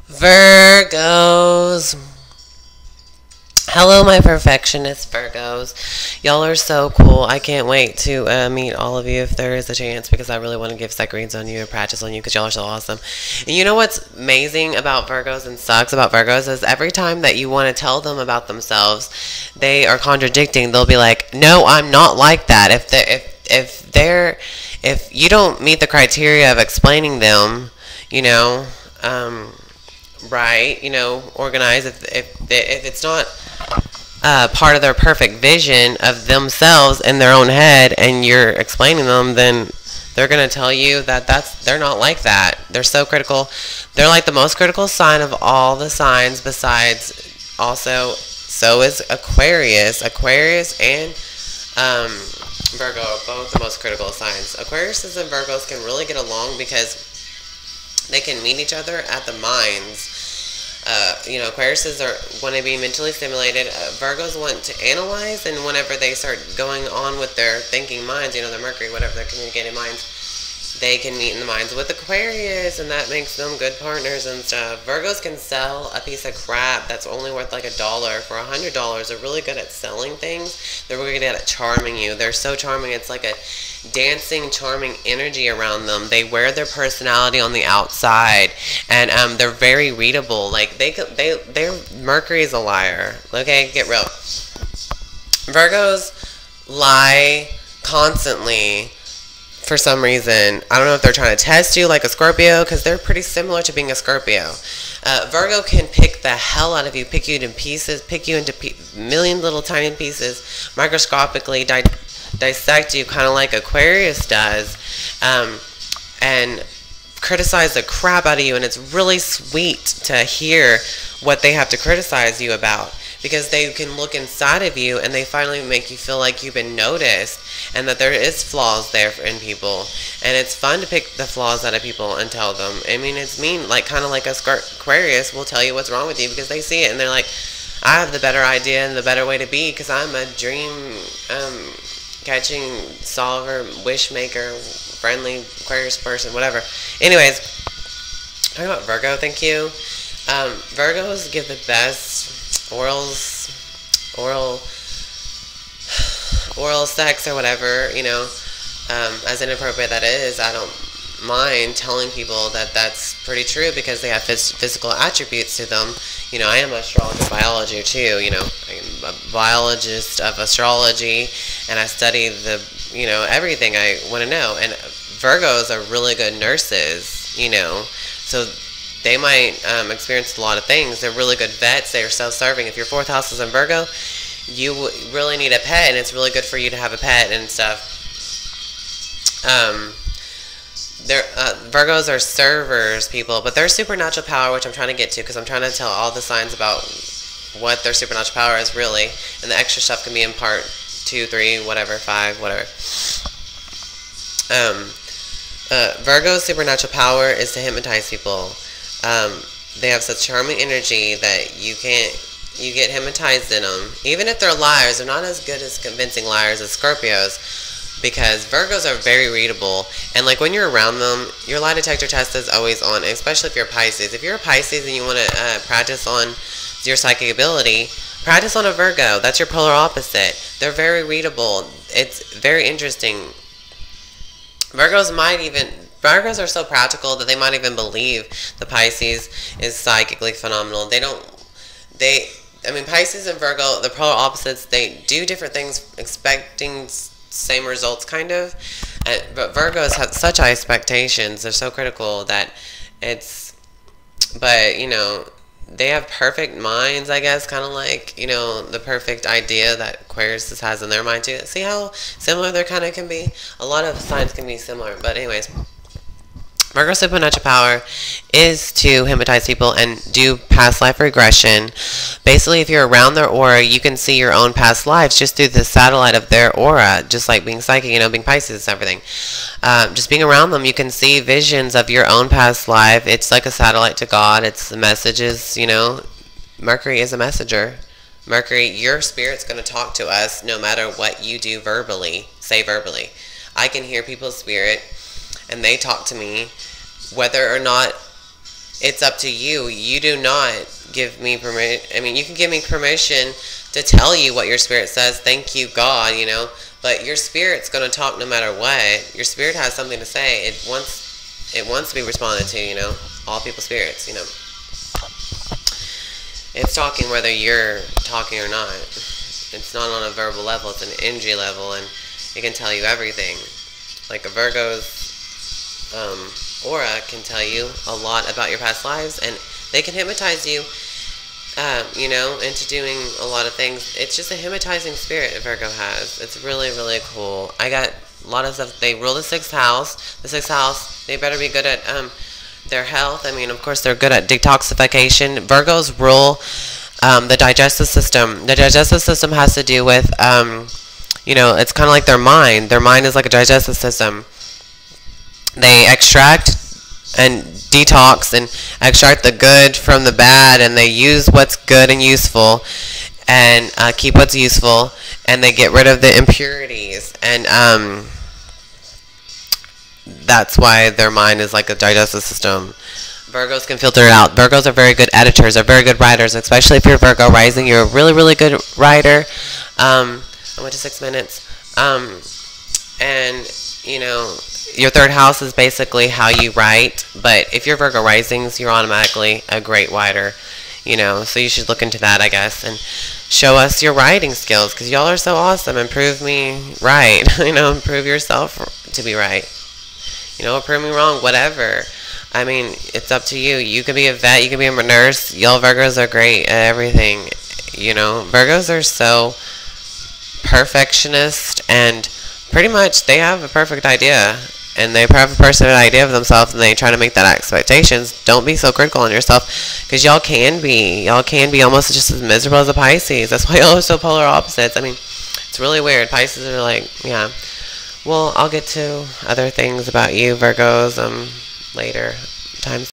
Virgos. Hello, my perfectionist Virgos. Y'all are so cool. I can't wait to meet all of you if there is a chance because I really want to give psych reads on you and practice on you because y'all are so awesome. And you know what's amazing about Virgos and sucks about Virgos is every time that you want to tell them about themselves, they are contradicting. They'll be like, "No, I'm not like that." If you don't meet the criteria of explaining them, you know, right, organize. If it's not part of their perfect vision of themselves in their own head, and you're explaining them, then they're gonna tell you that they're not like that. They're so critical. They're like the most critical sign of all the signs. Besides, also, so is Aquarius. Aquarius and Virgo are both the most critical signs. Aquariuses and Virgos can really get along because they can meet each other at the minds. Aquariuses want to be mentally stimulated. Virgos want to analyze, and whenever they start going on with their thinking minds, their Mercury, whatever their communicating minds, they can meet in the minds with Aquarius, and that makes them good partners and stuff. Virgos can sell a piece of crap that's only worth like $1 for $100. They're really good at selling things. They're really good at charming you. They're so charming. It's like a dancing, charming energy around them. They wear their personality on the outside, and they're very readable. Like their Mercury is a liar. Okay, get real. Virgos lie constantly. For some reason, I don't know if they're trying to test you like a Scorpio, because they're pretty similar to being a Scorpio. Virgo can pick the hell out of you, pick you into pieces, pick you into million little tiny pieces, microscopically dissect you, kind of like Aquarius does, and criticize the crap out of you. And it's really sweet to hear what they have to criticize you about, because they can look inside of you and they finally make you feel like you've been noticed and that there is flaws there in people. And it's fun to pick the flaws out of people and tell them. I mean, it's mean, like kind of like Aquarius will tell you what's wrong with you because they see it and they're like, I have the better idea and the better way to be because I'm a dream catching solver, wish maker, friendly Aquarius person, whatever. Anyways, talking about Virgo, thank you. Virgos give the best oral sex or whatever, as inappropriate that is. I don't mind telling people that that's pretty true because they have physical attributes to them. I am an astrologer biology too. I'm a biologist of astrology, and I study everything I want to know. And Virgos are really good nurses, so they might experience a lot of things. They're really good vets. They are self-serving. If your fourth house is in Virgo, you really need a pet, and it's really good for you to have a pet and stuff. Virgos are servers, people, but their supernatural power, which I'm trying to get to because I'm trying to tell all the signs about what their supernatural power is really, and the extra stuff can be in part 2, 3, whatever, 5, whatever. Virgo's supernatural power is to hypnotize people. They have such charming energy that you get hypnotized in them. Even if they're liars, they're not as good as convincing liars as Scorpios, because Virgos are very readable. And like when you're around them, your lie detector test is always on, especially if you're a Pisces. If you're a Pisces and you want to practice on your psychic ability, practice on a Virgo. That's your polar opposite. They're very readable. It's very interesting. Virgos are so practical that they might even believe the Pisces is psychically phenomenal. Pisces and Virgo, the polar opposites, they do different things expecting same results, kind of. But Virgos have such high expectations. They're so critical that they have perfect minds, I guess, kind of like, the perfect idea that Aquarius has in their mind too. See how similar they kind of can be? A lot of signs can be similar, but anyways. Virgo's supernatural power is to hypnotize people and do past life regression. Basically, if you're around their aura, you can see your own past lives just through the satellite of their aura, just like being psychic, being Pisces and everything. Just being around them, you can see visions of your own past life. It's like a satellite to God. It's the messages, Mercury is a messenger. Mercury, your spirit's going to talk to us no matter what you do verbally. Say verbally. I can hear people's spirit, and they talk to me, whether or not it's up to you. You do not give me permission. I mean, you can give me permission to tell you what your spirit says. Thank you, God, you know. But your spirit's going to talk no matter what. Your spirit has something to say. It wants to be responded to, you know. All people's spirits, you know. It's talking whether you're talking or not. It's not on a verbal level. It's an energy level, and it can tell you everything. Like a Virgo's aura can tell you a lot about your past lives, and they can hypnotize you, you know, into doing a lot of things. It's just a hypnotizing spirit Virgo has. It's really, really cool. I got a lot of stuff. They rule the 6th house. The 6th house, they better be good at their health. I mean, of course, they're good at detoxification. Virgos rule the digestive system. The digestive system has to do with, you know, it's kind of like their mind. Their mind is like a digestive system. They extract and detox and extract the good from the bad, and they use what's good and useful and keep what's useful, and they get rid of the impurities, and that's why their mind is like a digestive system. Virgos can filter it out. Virgos are very good editors, are very good writers, especially if you're Virgo rising. You're a really, really good writer. I went to 6 minutes. And, you know, your 3rd house is basically how you write. But if you're Virgo risings, you're automatically a great writer. You know, so you should look into that, I guess, and show us your writing skills, because y'all are so awesome, and prove me right. You know, prove yourself to be right. You know, prove me wrong, whatever. I mean, it's up to you. You can be a vet, you can be a nurse. Y'all Virgos are great at everything. You know, Virgos are so perfectionist, and pretty much they have a perfect idea. And they have a perfect idea of themselves, and they try to make that expectations. Don't be so critical on yourself, because y'all can be almost just as miserable as a Pisces. That's why y'all are so polar opposites. I mean, it's really weird. Pisces are like, yeah. Well, I'll get to other things about you, Virgos, later times.